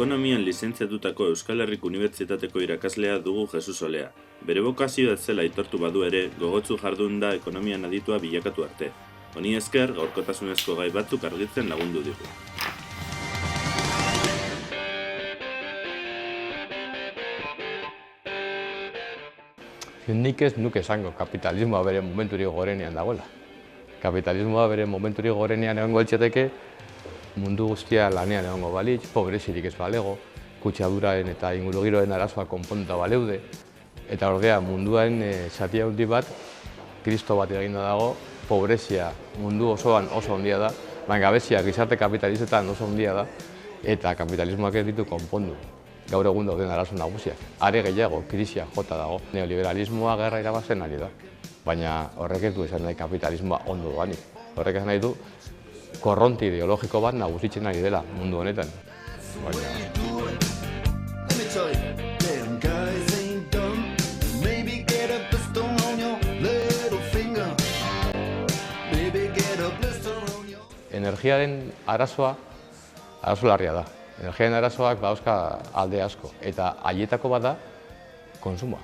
Ekonomian lizentziatutako Euskal Herriko Unibertsitateko irakaslea dugu Jesus Olea. Bere bokazioa ez zela aitortu badu ere, gogotsu jardun da ekonomian aditua bilakatu arte. Honi esker, gaurkotasunezko gai batzuk argitzen lagundu digu. Nik ez nuke esango kapitalismoa bere momenturik gorenean dagoela. Kapitalismoa bere momenturik gorenean egongo litzateke, mundu guztia lanean egongo balitz, pobrezirik ez balego, kutsaduraren eta ingurugiroen arazoa konponduta baleude, eta ordea munduaren zati handi bat, kristo bat eginda dago, pobrezia mundu osoan oso handia da, langabezia gizarte kapitalistetan oso handia da, eta kapitalismoak ez ditu konpondu. Gaur egun dauden arazo nagusiak. Are gehiago, krisia jota dago. Neoliberalismoa gerra irabazen ari da. Baina horrek ez du esan nahi kapitalismoa ondo doanik. Horrek esan nahi du korronte ideologiko bat nagusitzen ari dela mundu honetan. Energiaren arazoa larria da. Energiaren arazoak dauzka alde asko, eta haietako bat da kontsumoa.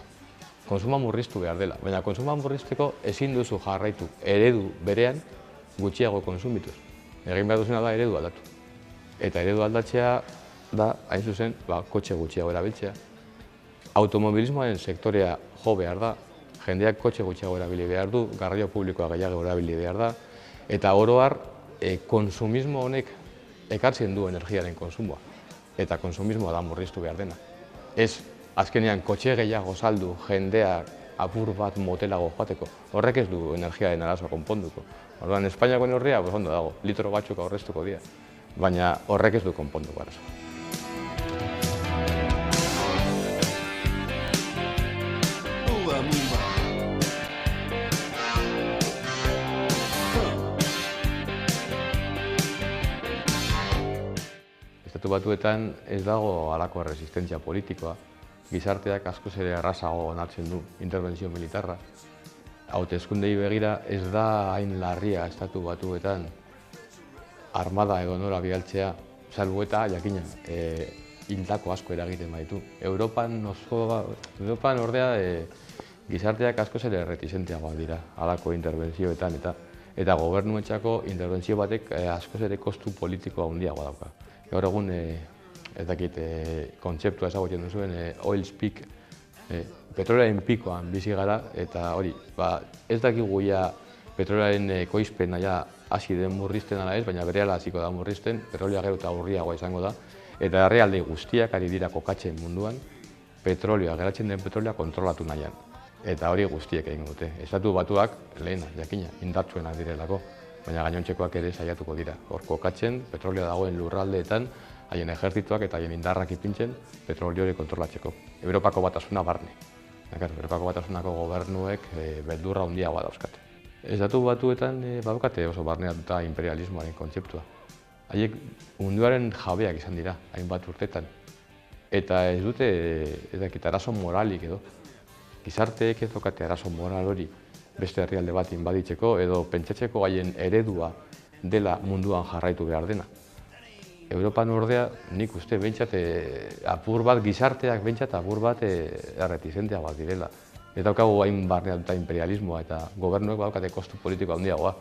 Kontsumoa murriztu behar dela, baina kontsumoa murrizteko ezin duzu jarraitu eredu berean gutxiago konsumituz. Egin behar duzuna da eredu aldatu. Eta eredu aldatzea da, hain zuzen, kotxe gutxiago erabiltzea. Automobilismoaren sektorea jo behar da, jendeak kotxe gutxiago erabili behar du, garraio publikoa gehiago erabili behar da, eta oro har, konsumismo honek ekartzen du energiaren konsumoa, eta konsumismoa da murriztu behar dena. Ez, azkenean, kotxe gehiago saldu jendea apur bat motelago joateko, horrek ez du energiaren arazoa konponduko. Orduan, Espainiako neurria ondo dago, litro batzuk aurreztuko dira, baina horrek ez du konponduko arazoa. Estatu Batuetan ez dago halako resistentzia politikoa, gizarteak askoz ere errazago onartzen du interbentzio militarra. Hauteskundei begira ez da hain larria Estatu Batuetan armada edo nora bidaltzea, salbu eta jakina hildako asko eragiten baditu. Europan ordea gizarteak askoz ere retisentziagoak dira halako interbentzioetan eta gobernuentzako interbentzio batek askoz ere kostu politikoa handiagoa dauka. Gaur egun, ez dakit, kontzeptua ezagutzen duzuen, oil speak, petrolaren pikoan bizi gara, eta hori, ez dakigu ja petrolaren ekoizpena ja hasi den murrizten ala ez, baina berehala hasiko da murrizten, petrolioa gero eta urriagoa izango da, eta herrialde guztiak ari dira kokatzen munduan, geratzen den petrolioa kontrolatu nahian. Eta hori guztiek egin dute. Estatu Batuak, lehena, jakina, indartsuenak direlako, baina gainontzekoak ere saiatuko dira. Hor kokatzen, petrolioa dagoen lurraldeetan, haien ejertzituak eta haien indarrak ipintzen petrolio hori kontrolatzeko. Europako Batasuna barne. Europako Batasunako gobernuek beldurra handiagoa dauzkate. Estatu Batuetan badukate oso barneatuta imperialismoaren kontzeptua. Haiek munduaren jabeak izan dira, hainbat urtetan. Eta ez dute, ez dakit, arazo moralik edo. Gizarteek ez daukate arazo moral hori beste herrialde bat inbaditzeko edo pentsatzeko haien eredua dela munduan jarraitu behar dena. Europan ordea nik uste behintzat apur bat gizarteak behintzat apur bat erretizenteagoak direla. Ez daukagu hain barneatuta imperialismoa eta gobernuek badaukate kostu politiko handiagoa.